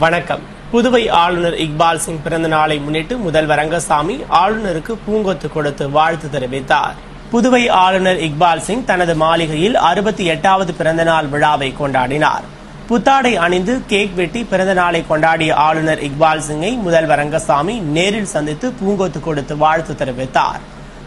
வணக்கம். புதுவை ஆளுநர் இக்பால் சிங் பிறந்த நாளை முன்னிட்டு முதல்வர் ரங்கசாமி ஆளுநருக்கு பூங்கொத்து கொடுத்து வாழ்த்து தெரிவித்தார். புதுவை ஆளுநர் இக்பால் சிங் தனது மாளிகையில் 68வது பிறந்தநாள் விழாவை கொண்டாடினார். புத்தாடை அணிந்து கேக் வெட்டி பிறந்த நாளை கொண்டாடிய ஆளுநர் இக்பால் சிங்கை முதல்வர் ரங்கசாமி நேரில் சந்தித்து பூங்கொத்து கொடுத்து வாழ்த்து தெரிவித்தார்.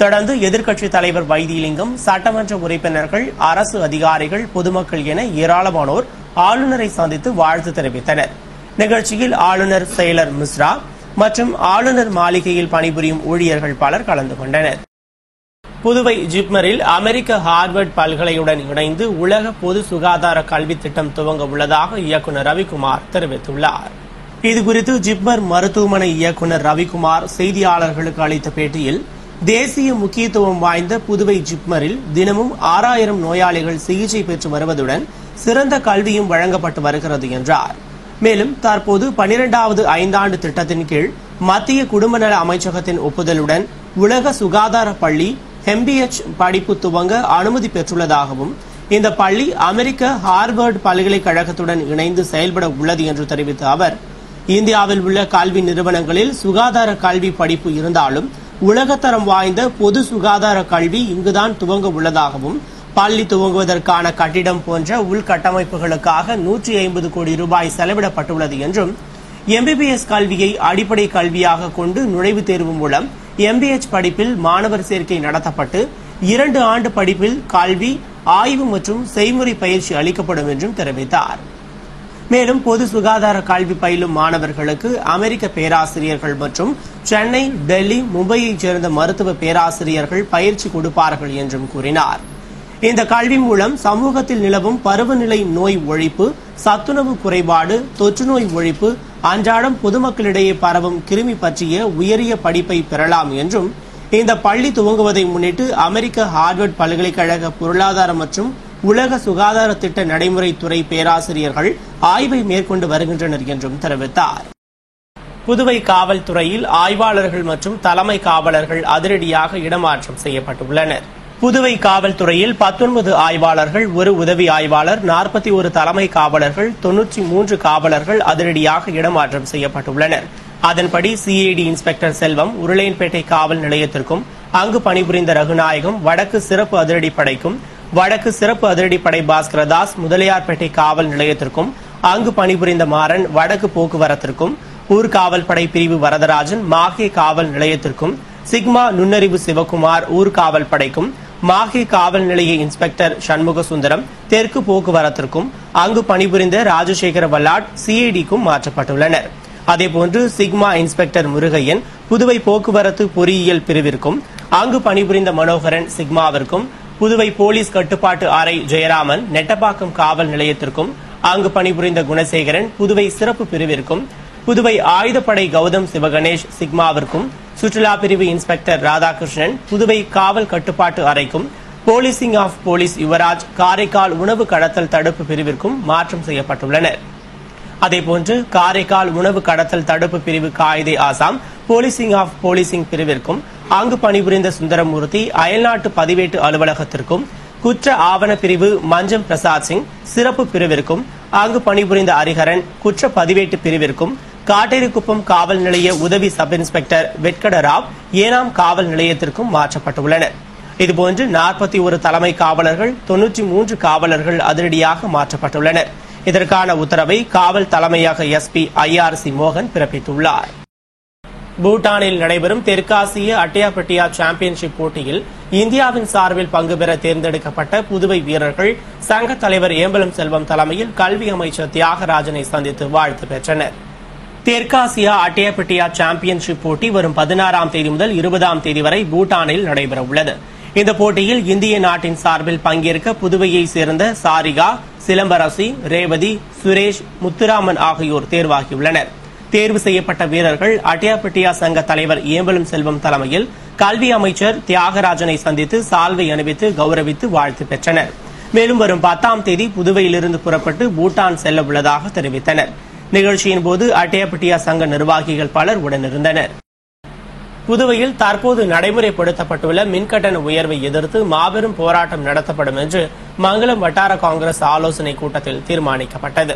தொடர்ந்து எதிர்க்கட்சித் தலைவர் வைத்திலிங்கம், சட்டமன்ற உறுப்பினர்கள், அரசு அதிகாரிகள், பொதுமக்கள் என ஏராளமானோர் ஆளுநரை சந்தித்து வாழ்த்து தெரிவித்தனர். நிகழ்ச்சியில் ஆளுநர் செயலர் மிஸ்ரா மற்றும் ஆளுநர் மாளிகையில் பணிபுரியும் ஊழியர்கள் பலர் கலந்து கொண்டனர். புதுவை ஜிப்மரில் அமெரிக்க ஹார்வர்ட் பல்கலையுடன் இணைந்து உலக பொது சுகாதார கல்வி திட்டம் துவங்க உள்ளதாக இயக்குநர் ரவிக்குமார் தெரிவித்துள்ளார். இதுகுறித்து ஜிப்மர் மருத்துவமனை இயக்குநர் ரவிக்குமார் செய்தியாளர்களுக்கு அளித்த பேட்டியில், தேசிய முக்கியத்துவம் வாய்ந்த புதுவை ஜிப்மரில் தினமும் 6000 நோயாளிகள் சிகிச்சை பெற்று வருவதுடன் சிறந்த கல்வியும் வழங்கப்பட்டு வருகிறது என்றார். மேலும் தற்போது 12வது ஐந்தாண்டு திட்டத்தின் கீழ் மத்திய குடும்ப நல அமைச்சகத்தின் ஒப்புதலுடன் உலக சுகாதார பள்ளி MBH படிப்பு துவங்க அனுமதி பெற்றுள்ளதாகவும், இந்த பள்ளி அமெரிக்க ஹார்வர்ட் பல்கலைக்கழகத்துடன் இணைந்து செயல்பட உள்ளது என்று தெரிவித்த அவர், இந்தியாவில் உள்ள கல்வி நிறுவனங்களில் சுகாதார கல்வி படிப்பு இருந்தாலும் உலகத்தரம் வாய்ந்த பொது சுகாதார கல்வி இங்குதான் துவங்க உள்ளதாகவும், பள்ளி துவங்குவதற்கான கட்டிடம் போன்ற உள்கட்டமைப்புகளுக்காக 150 கோடி ரூபாய் செலவிடப்பட்டுள்ளது என்றும், MBBS கல்வியை அடிப்படை கல்வியாக கொண்டு நுழைவுத் தேர்வு மூலம் MBH படிப்பில் மாணவர் சேர்க்கை நடத்தப்பட்டு 2 ஆண்டு படிப்பில் கல்வி, ஆய்வு மற்றும் செய்முறை பயிற்சி அளிக்கப்படும் என்றும் தெரிவித்தார். மேலும் பொது சுகாதார கல்வி பயிலும் மாணவர்களுக்கு அமெரிக்க பேராசிரியர்கள் மற்றும் சென்னை, டெல்லி, மும்பையைச் சேர்ந்த மருத்துவ பேராசிரியர்கள் பயிற்சி கொடுப்பார்கள் என்றும் கூறினார். இந்த கல்வி மூலம் சமூகத்தில் நிலவும் பருவநிலை நோய் ஒழிப்பு, சத்துணவு குறைபாடு, தொற்று நோய் ஒழிப்பு, அன்றாடம் பொதுமக்களிடையே பரவும் கிருமி பற்றிய உயரிய படிப்பை பெறலாம் என்றும், இந்த பள்ளி துவங்குவதை முன்னிட்டு அமெரிக்க ஹார்வர்ட் பல்கலைக்கழக பொருளாதார மற்றும் உலக சுகாதார திட்ட நடைமுறை துறை பேராசிரியர்கள் ஆய்வை மேற்கொண்டு வருகின்றனர் என்றும் தெரிவித்தார். புதுவை காவல்துறையில் ஆய்வாளர்கள் மற்றும் தலைமை காவலர்கள் அதிரடியாக இடமாற்றம் செய்யப்பட்டுள்ளனர். புதுவை காவல்துறையில் 19 ஆய்வாளர்கள், 1 உதவி ஆய்வாளர், 41 தலைமை காவலர்கள், 93 காவலர்கள் அதிரடியாக இடமாற்றம் செய்யப்பட்டுள்ளனர். அதன்படி CID இன்ஸ்பெக்டர் செல்வம் உருளையன்பேட்டை காவல் நிலையத்திற்கும், அங்கு பணிபுரிந்த ரகுநாயகம் வடக்கு சிறப்பு அதிரடிப்படைக்கும், வடக்கு சிறப்பு அதிரடிப்படை பாஸ்கரதாஸ் முதலியார்பேட்டை காவல் நிலையத்திற்கும், அங்கு பணிபுரிந்த மாறன் வடக்கு போக்குவரத்திற்கும், ஊர்காவல்படை பிரிவு வரதராஜன் மாஹே காவல் நிலையத்திற்கும், சிக்மா நுண்ணறிவு சிவகுமார் ஊர்காவல் படைக்கும், மாஹே காவல் நிலைய இன்ஸ்பெக்டர் சண்முக சுந்தரம் தெற்கு போக்குவரத்திற்கும், அங்கு பணிபுரிந்த ராஜசேகர வல்லாட் CIDக்கும் மாற்றப்பட்டுள்ளனர். அதேபோன்று சிக்மா இன்ஸ்பெக்டர் முருகையன் புதுவை போக்குவரத்து பொறியியல் பிரிவிற்கும், அங்கு பணிபுரிந்த மனோகரன் சிக்மாவிற்கும், புதுவை போலீஸ் கட்டுப்பாட்டு அறை ஜெயராமன் நெட்டப்பாக்கம் காவல் நிலையத்திற்கும், அங்கு பணிபுரிந்த குணசேகரன் புதுவை சிறப்பு பிரிவிற்கும், புதுவை ஆயுதப்படை கௌதம் சிவகணேஷ் சிக்மாவிற்கும், சுற்றுலா பிரிவு இன்ஸ்பெக்டர் ராதாகிருஷ்ணன் புதுவை காவல் கட்டுப்பாட்டு அறைக்கும், policing of police Yuvaraj Karaikal உணவு கடத்தல் தடுப்பு பிரிவிற்கும் மாற்றம் செய்யப்பட்டுள்ளனர். அதேபோன்று காரைக்கால் உணவு கடத்தல் தடுப்பு பிரிவு Quaid-e Assam policing of policing பிரிவிற்கும், அங்கு பணிபுரிந்த சுந்தரமூர்த்தி அயல்நாட்டு பதிவேட்டு அலுவலகத்திற்கும், குற்ற ஆவண பிரிவு மஞ்சம் பிரசாத் சிங் சிறப்பு பிரிவிற்கும், அங்கு பணிபுரிந்த ஹரிஹரன் குற்ற பதிவேட்டு பிரிவிற்கும், காட்டேரிக்குப்பம் காவல் நிலைய உதவி சப் இன்ஸ்பெக்டர் வெட்கடராவ் ஏனாம் காவல் நிலையத்திற்கும் மாற்றப்பட்டுள்ளனர். இதுபோன்று 41 தலைமை காவலர்கள், 93 காவலர்கள் அதிரடியாக மாற்றப்பட்டுள்ளனர். இதற்கான உத்தரவை காவல் தலைமையக SP IRC மோகன் பிறப்பித்துள்ளார். பூட்டானில் நடைபெறும் தெற்காசிய அட்டையாபட்டியா சாம்பியன்ஷிப் போட்டியில் இந்தியாவின் சார்பில் பங்கு பெற தேர்ந்தெடுக்கப்பட்ட புதுவை வீரர்கள் சங்க தலைவர் ஏம்பலம் செல்வம் தலைமையில் கல்வி அமைச்சர் தியாகராஜனை சந்தித்து வாழ்த்து பெற்றனர். தெற்காசியா அட்டையாபட்டியா சாம்பியன்ஷிப் போட்டி வரும் 16ஆம் தேதி முதல் 20ஆம் தேதி வரை பூட்டானில் நடைபெற உள்ளது. இந்த போட்டியில் இந்திய நாட்டின் சார்பில் பங்கேற்க புதுவையை சேர்ந்த சாரிகா, சிலம்பரசி, ரேவதி, சுரேஷ், முத்துராமன் ஆகியோர் தேர்வாகியுள்ளனர். தேர்வு செய்யப்பட்ட வீரர்கள் அட்டையாபட்டியா சங்க தலைவர் ஏம்பலம் செல்வம் தலைமையில் கல்வி அமைச்சர் தியாகராஜனை சந்தித்து சால்வை அணிவித்து கௌரவித்து வாழ்த்து பெற்றனர். மேலும் வரும் 10ஆம் தேதி புதுவையிலிருந்து புறப்பட்டு பூட்டான் செல்ல உள்ளதாக தெரிவித்தனர். நிகழ்ச்சியின் போது அட்டையாபட்டியா சங்க நிர்வாகிகள் பலர் உடனிருந்தனர். புதுவையில் தற்போது நடைமுறைப்படுத்தப்பட்டுள்ள மின்கட்டண உயர்வை எதிர்த்து மாபெரும் போராட்டம் நடத்தப்படும் என்று மங்களம் வட்டார காங்கிரஸ் ஆலோசனை கூட்டத்தில் தீர்மானிக்கப்பட்டது.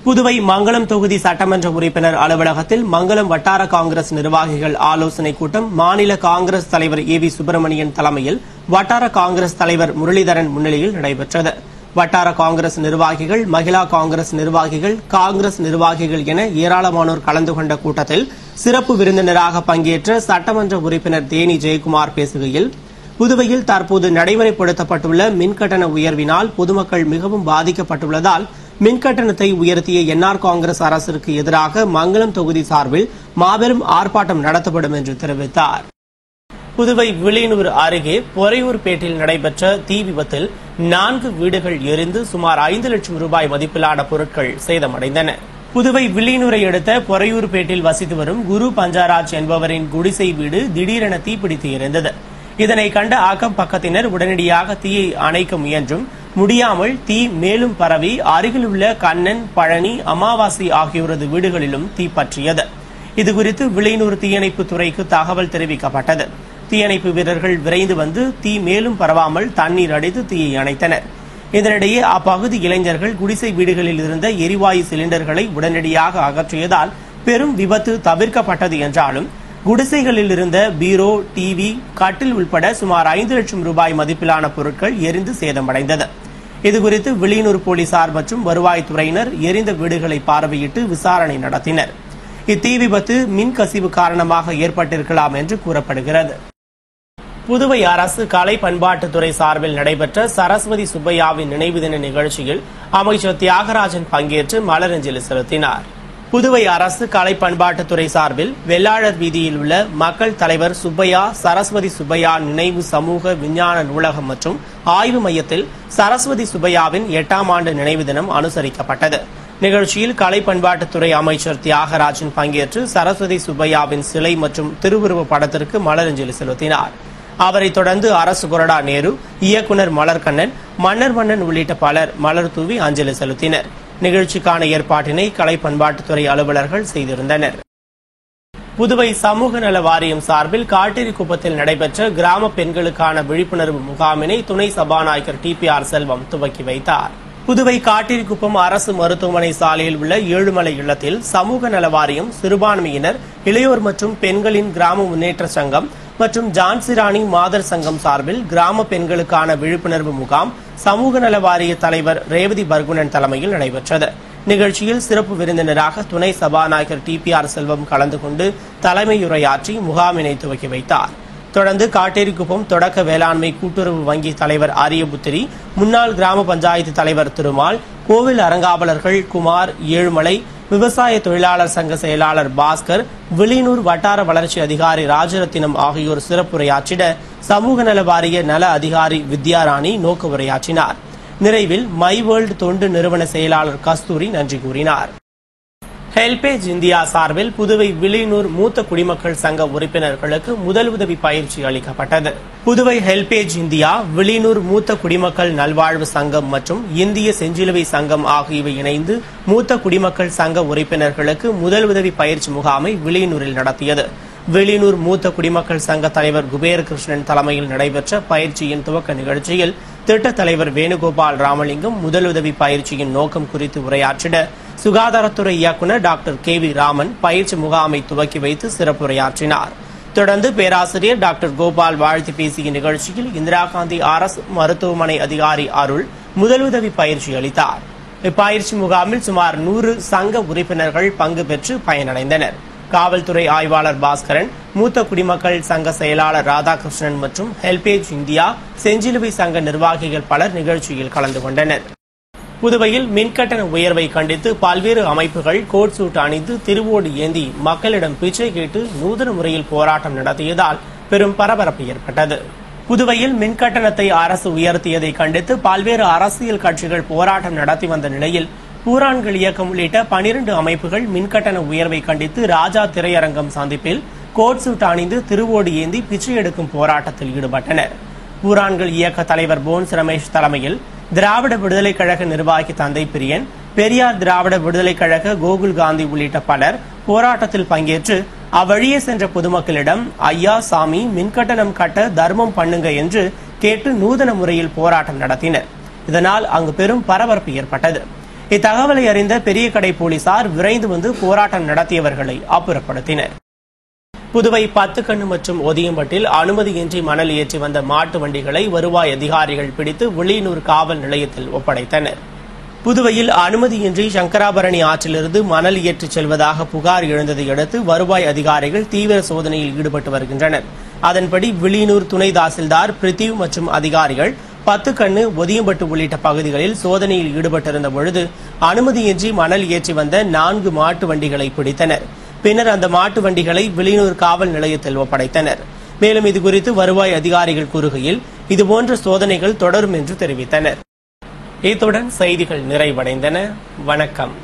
புதுவை மங்களம் தொகுதி சட்டமன்ற உறுப்பினர் அலுவலகத்தில் மங்களம் வட்டார காங்கிரஸ் நிர்வாகிகள் ஆலோசனைக் கூட்டம் மாநில காங்கிரஸ் தலைவர் ஏ வி சுப்பிரமணியன் தலைமையில் வட்டார காங்கிரஸ் தலைவர் முரளிதரன் முன்னிலையில் நடைபெற்றது. வட்டார காங்கிரஸ் நிர்வாகிகள், மகிழா காங்கிரஸ் நிர்வாகிகள் என ஏராளமானோர் கலந்து கொண்ட கூட்டத்தில் சிறப்பு விருந்தினராக பங்கேற்ற சட்டமன்ற உறுப்பினர் தேனி ஜெயக்குமார் பேசுகையில், புதுவையில் தற்போது நடைமுறைப்படுத்தப்பட்டுள்ள மின்கட்டண உயர்வினால் பொதுமக்கள் மிகவும் பாதிக்கப்பட்டுள்ளதால் மின்கட்டணத்தை உயர்த்திய என்ஆர் காங்கிரஸ் அரசிற்கு எதிராக மங்களம் தொகுதி சார்பில் மாபெரும் ஆர்ப்பாட்டம் நடத்தப்படும் என்று தெரிவித்தார். புதுவை வில்லியனூர் அருகே பொறையூர்பேட்டில் நடைபெற்ற தீ விபத்தில் 4 வீடுகள் எரிந்து சுமார் 5 லட்சம் ரூபாய் மதிப்பிலான பொருட்கள் சேதமடைந்தன. புதுவை வில்லியனூரை அடுத்த பொறையூர்பேட்டில் வசித்து வரும் குரு பஞ்சாராஜ் என்பவரின் குடிசை வீடு திடீரென தீப்பிடித்து எரிந்தது. இதனை கண்ட அக்கம் பக்கத்தினர் உடனடியாக தீயை அணைக்க முயன்றும் முடியாமல் தீ மேலும் பரவி அருகில் உள்ள கண்ணன், பழனி, அமாவாசை ஆகியோரது வீடுகளிலும் தீ பற்றியது. இதுகுறித்து வில்லியனூர் தீயணைப்பு துறைக்கு தகவல் தெரிவிக்கப்பட்டது. தீயணைப்பு வீரர்கள் விரைந்து வந்து தீ மேலும் பரவாமல் தண்ணீர் அடித்து தீயை அணைத்தனர். இதனிடையே அப்பகுதி இளைஞர்கள் குடிசை வீடுகளில் இருந்த எரிவாயு சிலிண்டர்களை உடனடியாக அகற்றியதால் பெரும் விபத்து தவிர்க்கப்பட்டது என்றாலும் குடிசைகளில் இருந்த பீரோ, டிவி, கட்டில் உட்பட சுமார் 5 லட்சம் ரூபாய் மதிப்பிலான பொருட்கள் எரிந்து சேதமடைந்தது. இதுகுறித்து வில்லியனூர் போலீசார் மற்றும் வருவாய்த்துறையினர் எரிந்த வீடுகளை பார்வையிட்டு விசாரணை நடத்தினர். இத்தீ விபத்து மின்கசிவு காரணமாக ஏற்பட்டிருக்கலாம் என்று கூறப்படுகிறது. புதுவை அரசு கலை பண்பாட்டுத்துறை சார்பில் நடைபெற்ற சரஸ்வதி சுப்பையாவின் நினைவு தின நிகழ்ச்சியில் அமைச்சர் தியாகராஜன் பங்கேற்று மலரஞ்சலி செலுத்தினார். புதுவை அரசு கலை பண்பாட்டுத்துறை சார்பில் வெள்ளாளர் வீதியில் உள்ள மக்கள் தலைவர் சுப்பையா சரஸ்வதி சுப்பையா நினைவு சமூக விஞ்ஞான நூலகம் மற்றும் ஆய்வு மையத்தில் சரஸ்வதி சுப்பையாவின் 8ஆம் ஆண்டு நினைவு தினம் அனுசரிக்கப்பட்டது. நிகழ்ச்சியில் கலை பண்பாட்டுத்துறை அமைச்சர் தியாகராஜன் பங்கேற்று சரஸ்வதி சுப்பையாவின் சிலை மற்றும் திருவுருவ படத்திற்கு மலரஞ்சலி செலுத்தினார். அவரைத் தொடர்ந்து அரசு கொறடா நேரு, இயக்குநர் மலர்கண்ணன், மன்னர் மன்னன் உள்ளிட்ட பலர் மலர் தூவி அஞ்சலி செலுத்தினர். நிகழ்ச்சிக்கான ஏற்பாட்டினை கலை பண்பாட்டுத்துறை அலுவலர்கள் செய்திருந்தனர். புதுவை சமூக நல வாரியம் சார்பில் காட்டேரிக்குப்பத்தில் நடைபெற்ற கிராம பெண்களுக்கான விழிப்புணர்வு முகாமினை துணை சபாநாயகர் TPR செல்வம் துவக்கி வைத்தார். புதுவை காட்டேரிக்குப்பம் அரசு மருத்துவமனை சாலையில் உள்ள ஏழுமலை இல்லத்தில் சமூக நல வாரியம், சிறுபான்மையினர், இளையோர் மற்றும் பெண்களின் கிராம முன்னேற்ற சங்கம் மற்றும் ஜான்சிராணி மாதர் சங்கம் சார்பில் கிராம பெண்களுக்கான விழிப்புணர்வு முகாம் சமூக நல வாரிய தலைவர் ரேவதி பர்குணன் தலைமையில் நடைபெற்றது. நிகழ்ச்சியில் சிறப்பு விருந்தினராக துணை சபாநாயகர் TPR செல்வம் கலந்து கொண்டு தலைமையுரையாற்றி முகாமினை துவக்கி வைத்தார். தொடர்ந்து காட்டேரிக்குப்பம் தொடக்க வேளாண்மை கூட்டுறவு வங்கி தலைவர் ஆரியபுத்திரி, முன்னாள் கிராம பஞ்சாயத்து தலைவர் திருமால், கோவில் அறங்காவலர்கள் குமார், ஏழுமலை, விவசாய தொழிலாளர் சங்க செயலாளர் பாஸ்கர், வில்லியனூர் வட்டார வளர்ச்சி அதிகாரி ராஜரத்தினம் ஆகியோர் சிறப்புரையாற்றிட சமூக நல வாரிய நல அதிகாரி வித்யாராணி நோக்க உரையாற்றினார். நிறைவில் மை வேர்ல்டு தொண்டு நிறுவன செயலாளர் கஸ்தூரி நன்றி கூறினார். ஹெல்பேஜ் இந்தியா சார்பில் புதுவை வில்லியனூர் மூத்த குடிமக்கள் சங்க உறுப்பினர்களுக்கு முதலுதவி பயிற்சி அளிக்கப்பட்டது. புதுவை ஹெல்பேஜ் இந்தியா, வில்லியனூர் மூத்த குடிமக்கள் நல்வாழ்வு சங்கம் மற்றும் இந்திய செஞ்சிலுவை சங்கம் ஆகியவை இணைந்து மூத்த குடிமக்கள் சங்க உறுப்பினர்களுக்கு முதலுதவி பயிற்சி முகாமை வில்லியனூரில் நடத்தியது. வில்லியனூர் மூத்த குடிமக்கள் சங்க தலைவர் குபேரகிருஷ்ணன் தலைமையில் நடைபெற்ற பயிற்சியின் துவக்க நிகழ்ச்சியில் திட்டத் தலைவர் வேணுகோபால் ராமலிங்கம் முதலுதவி பயிற்சியின் நோக்கம் குறித்து உரையாற்றிட சுகாதாரத்துறை இயக்குநர் டாக்டர் KV ராமன் பயிற்சி முகாமை துவக்கி வைத்து சிறப்புரையாற்றினார். தொடர்ந்து பேராசிரியர் டாக்டர் கோபால் வாழ்த்து பேசிய நிகழ்ச்சியில் இந்திரா காந்தி அரசு மருத்துவமனை அதிகாரி அருள் முதலுதவி பயிற்சி அளித்தார். இப்பயிற்சி முகாமில் சுமார் 100 சங்க உறுப்பினர்கள் பங்கு பெற்று பயனடைந்தனர். காவல்துறை ஆய்வாளர் பாஸ்கரன், மூத்த குடிமக்கள் சங்க செயலாளர் ராதாகிருஷ்ணன் மற்றும் ஹெல்பேஜ் இந்தியா, செஞ்சிலுவை சங்க நிர்வாகிகள் பலர் நிகழ்ச்சியில் கலந்து கொண்டனர். புதுவையில் மின்கட்டண உயர்வை கண்டித்து பல்வேறு அமைப்புகள் கோட் சூட் அணிந்து திருவோடு ஏந்தி மக்களிடம் பிச்சை கேட்டு நூதன முறையில் போராட்டம் நடத்தியதால் பெரும் பரபரப்பு ஏற்பட்டது. புதுவையில் மின்கட்டணத்தை அரசு உயர்த்தியதை கண்டித்து பல்வேறு அரசியல் கட்சிகள் போராட்டம் நடத்தி வந்த நிலையில் பூரான்கள் இயக்கம் உள்ளிட்ட 12 அமைப்புகள் மின்கட்டண உயர்வை கண்டித்து ராஜா திரையரங்கம் சந்திப்பில் கோட் சூட் அணிந்து திருவோடு ஏந்தி பிச்சை எடுக்கும் போராட்டத்தில் ஈடுபட்டனர். பூரான்கள் இயக்க தலைவர் போன்ஸ் ரமேஷ் தலைமையில் திராவிட விடுதலை கழக நிர்வாகி தந்தை பிரியன், பெரியார் திராவிட விடுதலை கழக கோகுல் காந்தி உள்ளிட்ட பலர் போராட்டத்தில் பங்கேற்று அவ்வழியே சென்ற பொதுமக்களிடம் ஐயா சாமி மின்கட்டணம் கட்ட தர்மம் பண்ணுங்க என்று கேட்டு நூதன முறையில் போராட்டம் நடத்தினர். இதனால் அங்கு பெரும் பரபரப்பு ஏற்பட்டது. இத்தகவலை அறிந்த பெரிய கடை போலீசார் விரைந்து வந்து போராட்டம் நடத்தியவர்களை அப்புறப்படுத்தினர். புதுவை பத்துக்கண்ணு மற்றும் ஒதியம்பட்டில் அனுமதியின்றி மணல் ஏற்றி வந்த மாட்டு வண்டிகளை வருவாய் அதிகாரிகள் பிடித்து வில்லியனூர் காவல் நிலையத்தில் ஒப்படைத்தனர். புதுவையில் அனுமதியின்றி சங்கராபரணி ஆற்றிலிருந்து மணல் ஏற்றிச் செல்வதாக புகார் எழுந்ததை அடுத்து வருவாய் அதிகாரிகள் தீவிர சோதனையில் ஈடுபட்டு வருகின்றனர். அதன்படி வில்லியனூர் துணை தாசில்தார் பிரித்திவ் மற்றும் அதிகாரிகள் பத்துக்கண்ணு ஒதியம்பட்டு உள்ளிட்ட பகுதிகளில் சோதனையில் ஈடுபட்டிருந்த பொழுது அனுமதியின்றி மணல் ஏற்றி வந்த 4 மாட்டு வண்டிகளை பிடித்தனர். பின்னர் அந்த மாட்டு வண்டிகளை வில்லியனூர் காவல் நிலையத்தில் ஒப்படைத்தனர். மேலும் இதுகுறித்து வருவாய் அதிகாரிகள் கூறுகையில் இதுபோன்ற சோதனைகள் தொடரும் என்று தெரிவித்தனர். இத்துடன் செய்திகள் நிறைவடைந்தன. வணக்கம்.